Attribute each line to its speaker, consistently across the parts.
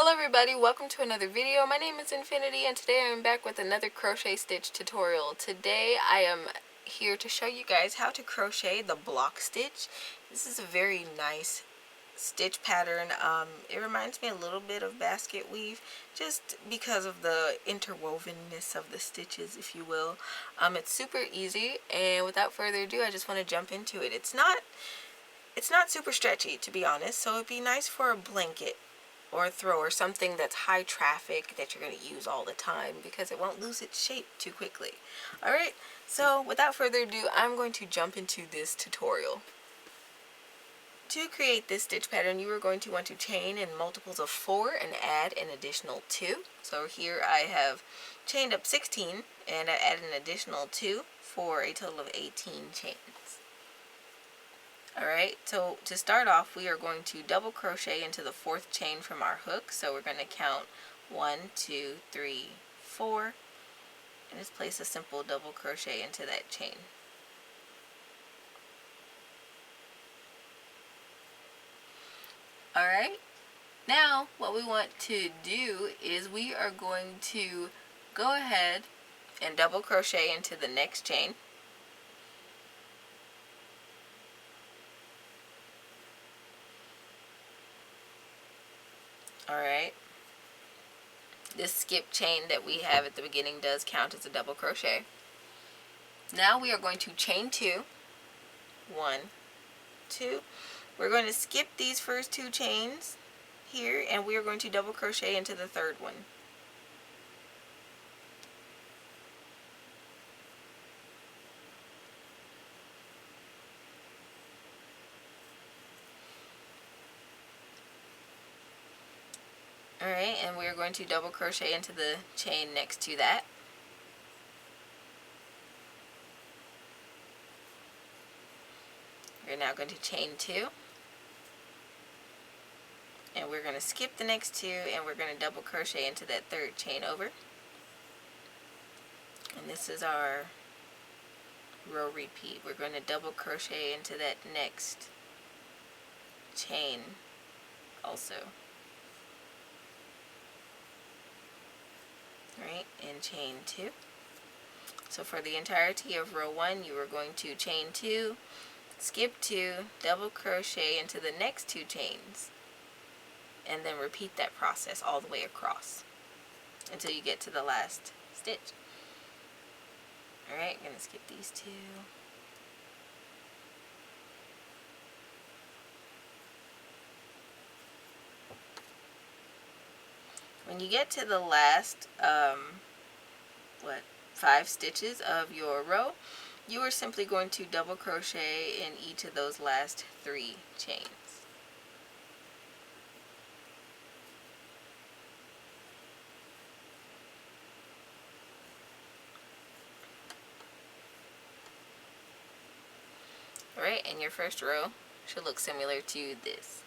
Speaker 1: Hello everybody, welcome to another video. My name is Infiniti and today I am back with another crochet stitch tutorial. Today I am here to show you guys how to crochet the block stitch. This is a very nice stitch pattern. It reminds me a little bit of basket weave just because of the interwovenness of the stitches, if you will. It's super easy, and without further ado I just want to jump into it. It's not super stretchy, to be honest, so it'd be nice for a blanket or a throw or something that's high traffic that you're going to use all the time because it won't lose its shape too quickly. Alright, so without further ado, I'm going to jump into this tutorial. To create this stitch pattern, you are going to want to chain in multiples of 4 and add an additional 2. So here I have chained up 16 and I added an additional 2 for a total of 18 chains. Alright, so to start off, we are going to double crochet into the 4th chain from our hook. So we're going to count 1, 2, 3, 4, and just place a simple double crochet into that chain. Alright, now what we want to do is we are going to go ahead and double crochet into the next chain. Alright, this skip chain that we have at the beginning does count as a double crochet. Now we are going to chain 2, 1, 2. We're going to skip these first 2 chains here, and we are going to double crochet into the 3rd one. Alright, and we are going to double crochet into the chain next to that. We're now going to chain 2. And we're going to skip the next 2 and we're going to double crochet into that 3rd chain over. And this is our row repeat. We're going to double crochet into that next chain also. Right, and chain 2. So for the entirety of row 1, you are going to chain 2, skip 2, double crochet into the next 2 chains, and then repeat that process all the way across until you get to the last stitch. Alright, I'm going to skip these 2. When you get to the last 5 stitches of your row, you are simply going to double crochet in each of those last 3 chains. Alright, and your first row should look similar to this.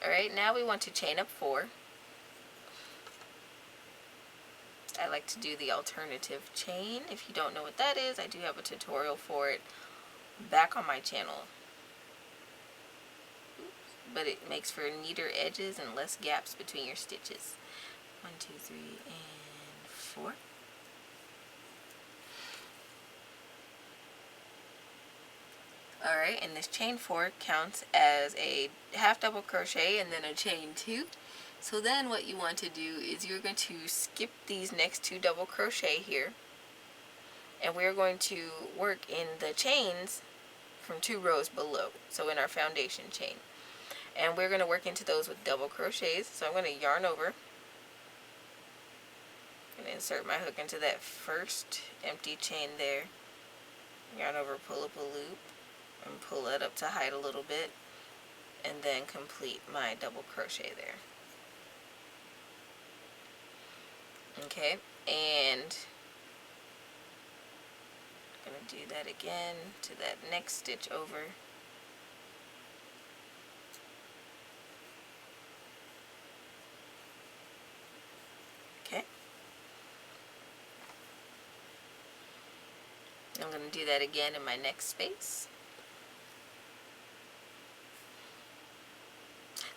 Speaker 1: Alright, now we want to chain up 4. I like to do the alternative chain. If you don't know what that is, I do have a tutorial for it back on my channel. But it makes for neater edges and less gaps between your stitches. 1, 2, 3, and 4. Alright, and this chain 4 counts as a half double crochet and then a chain 2. So then what you want to do is you're going to skip these next 2 double crochet here, and we're going to work in the chains from 2 rows below, so in our foundation chain. And we're going to work into those with double crochets. So I'm going to yarn over and insert my hook into that first empty chain there. Yarn over, pull up a loop, and pull it up to height a little bit, and then complete my double crochet there. Okay, and I'm going to do that again to that next stitch over. Okay. I'm going to do that again in my next space.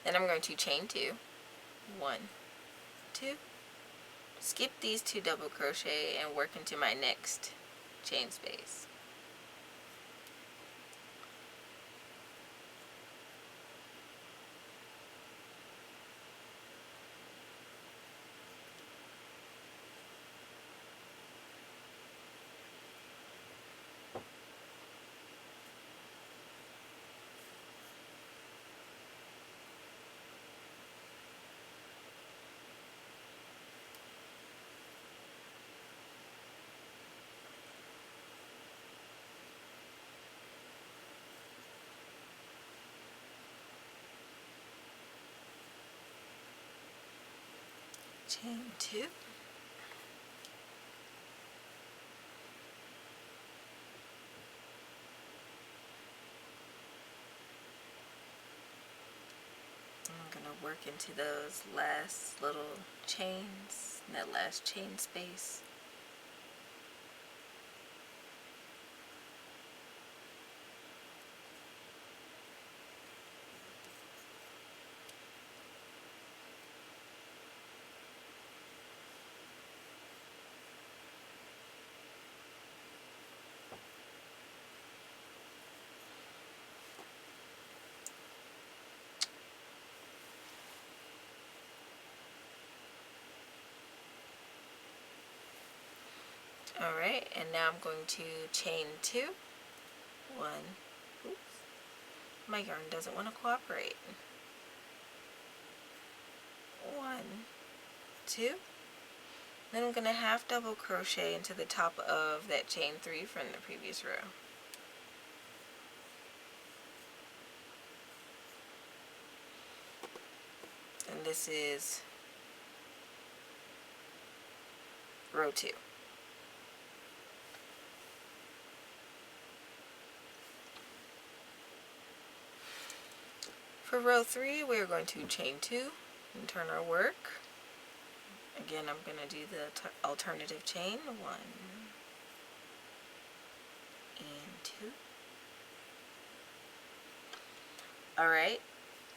Speaker 1: Then I'm going to chain 2. 1, 2, skip these 2 double crochet and work into my next chain space. Chain 2, I'm going to work into those last little chains, that last chain space. Alright, and now I'm going to chain 2, 1, oops, my yarn doesn't want to cooperate, 1, 2, then I'm going to half double crochet into the top of that chain 3 from the previous row. And this is row 2. For row 3, we're going to chain 2 and turn our work. Again, I'm going to do the alternative chain, 1 and 2. Alright,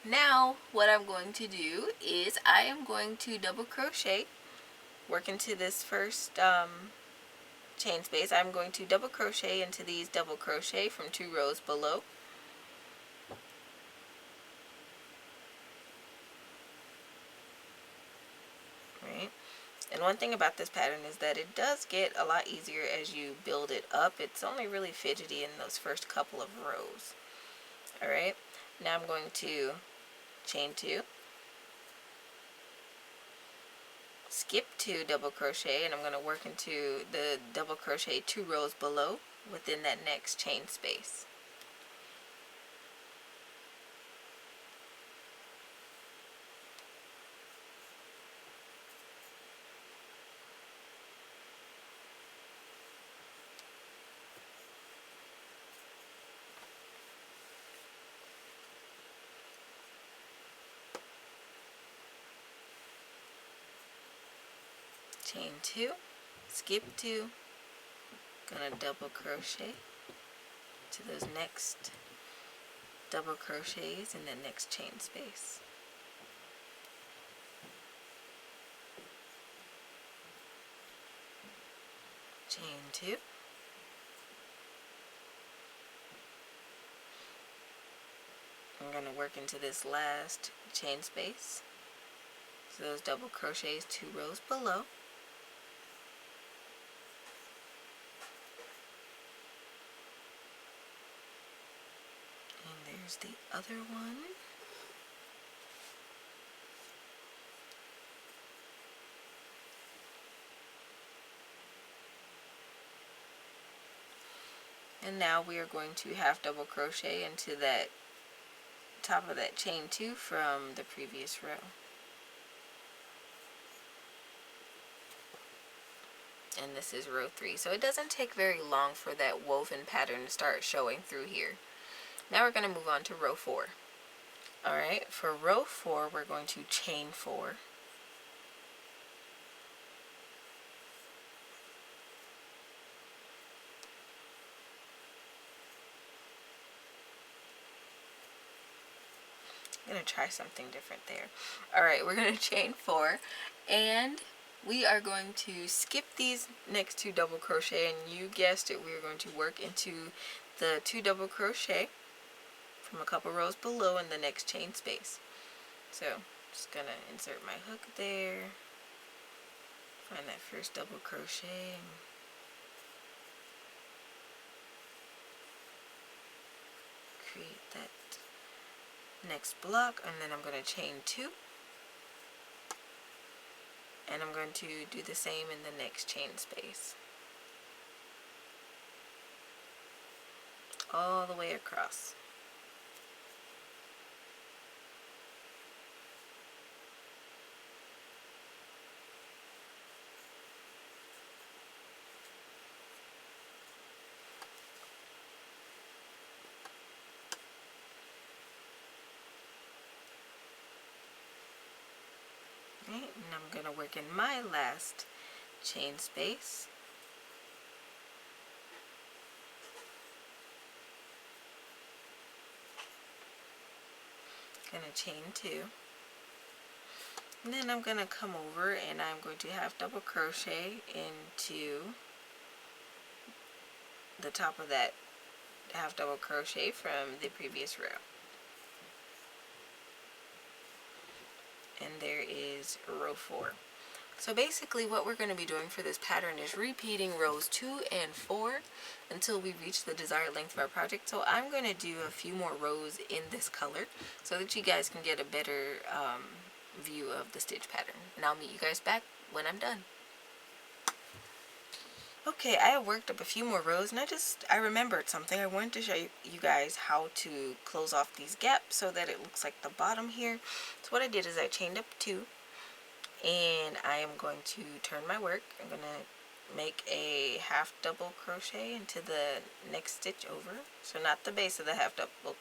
Speaker 1: now what I'm going to do is I am going to double crochet, work into this first chain space. I'm going to double crochet into these double crochet from 2 rows below. Right. And one thing about this pattern is that it does get a lot easier as you build it up. It's only really fidgety in those first couple of rows. Alright, now I'm going to chain 2, skip 2 double crochet, and I'm going to work into the double crochet 2 rows below within that next chain space. Chain 2, skip 2, gonna double crochet to those next double crochets in the next chain space. Chain 2, I'm gonna work into this last chain space, so those double crochets 2 rows below. There's the other one. And now we are going to half double crochet into that top of that chain 2 from the previous row. And this is row 3. So it doesn't take very long for that woven pattern to start showing through here. Now we're going to move on to row 4. Alright, for row 4 we're going to chain 4. gonna try something different there. Alright, we're gonna chain 4, and we are going to skip these next 2 double crochet, and you guessed it, we're going to work into the 2 double crochet from a couple rows below in the next chain space. So just gonna insert my hook there, find that first double crochet, create that next block, and then I'm going to chain 2, and I'm going to do the same in the next chain space all the way across. And I'm going to work in my last chain space. Going to chain 2. And then I'm going to come over and I'm going to half double crochet into the top of that half double crochet from the previous row. And there is row 4. So basically what we're going to be doing for this pattern is repeating rows 2 and 4 until we reach the desired length of our project. So I'm going to do a few more rows in this color so that you guys can get a better view of the stitch pattern. And I'll meet you guys back when I'm done. Okay, I have worked up a few more rows, and I remembered something. I wanted to show you guys how to close off these gaps so that it looks like the bottom here. So what I did is I chained up 2, and I am going to turn my work. I'm going to make a half double crochet into the next stitch over. So not the base of the half double,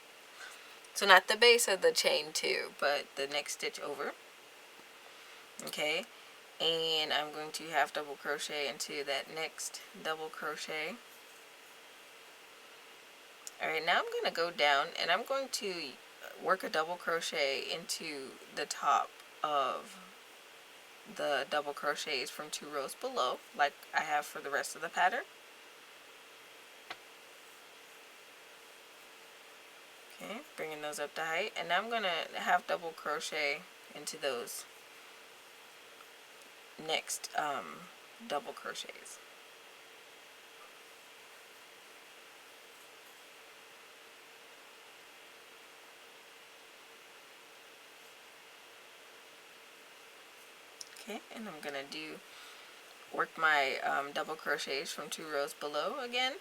Speaker 1: so not the base of the chain 2, but the next stitch over. Okay. And I'm going to half double crochet into that next double crochet. Alright, now I'm going to go down and I'm going to work a double crochet into the top of the double crochets from 2 rows below, like I have for the rest of the pattern. Okay, bringing those up to height, and now I'm going to half double crochet into those next double crochets. Okay, and I'm gonna work my double crochets from 2 rows below again.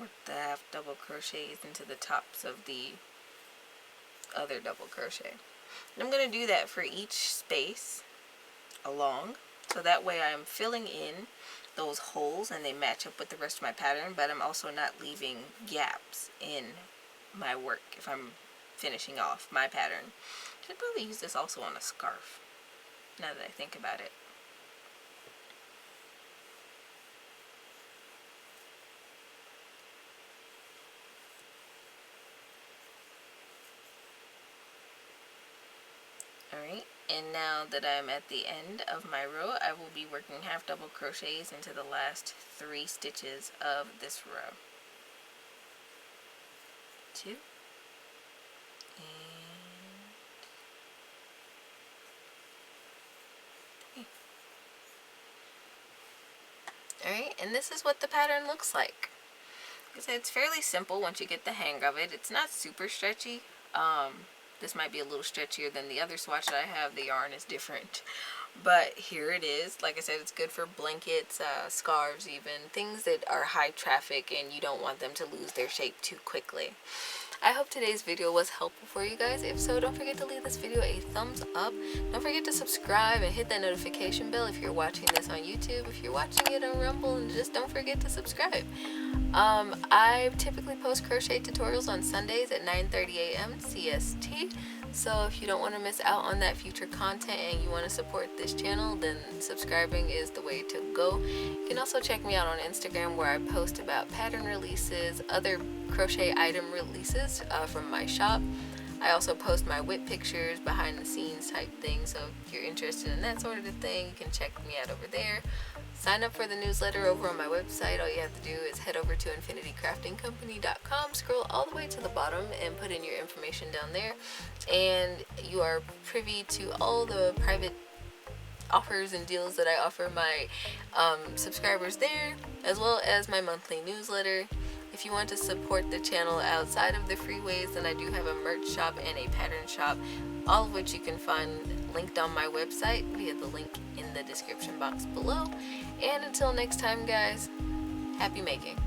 Speaker 1: Work the half double crochets into the tops of the other double crochet. And I'm going to do that for each space along, so that way I'm filling in those holes and they match up with the rest of my pattern, but I'm also not leaving gaps in my work if I'm finishing off my pattern. Should probably use this also on a scarf, now that I think about it. Alright, and now that I'm at the end of my row, I will be working half double crochets into the last 3 stitches of this row. 2 and 3. Alright, and this is what the pattern looks like. It's fairly simple once you get the hang of it. It's not super stretchy. This might be a little stretchier than the other swatch that I have. The yarn is different. But here it is. Like I said, it's good for blankets, scarves even. Things that are high traffic and you don't want them to lose their shape too quickly. I hope today's video was helpful for you guys. If so, don't forget to leave this video a thumbs up. Don't forget to subscribe and hit that notification bell if you're watching this on YouTube. If you're watching it on Rumble, and just don't forget to subscribe. I typically post crochet tutorials on Sundays at 9:30 a.m. CST. So if you don't want to miss out on that future content and you want to support this channel, then subscribing is the way to go. You can also check me out on Instagram, where I post about pattern releases, other crochet item releases from my shop. I also post my whip pictures, behind the scenes type thing, so if you're interested in that sort of thing, you can check me out over there. Sign up for the newsletter over on my website. All you have to do is head over to infinitiCraftingCompany.com, scroll all the way to the bottom, and put in your information down there. And you are privy to all the private offers and deals that I offer my subscribers there, as well as my monthly newsletter. If you want to support the channel outside of the free ways, then I do have a merch shop and a pattern shop, all of which you can find linked on my website via the link in the description box below. And until next time, guys, happy making.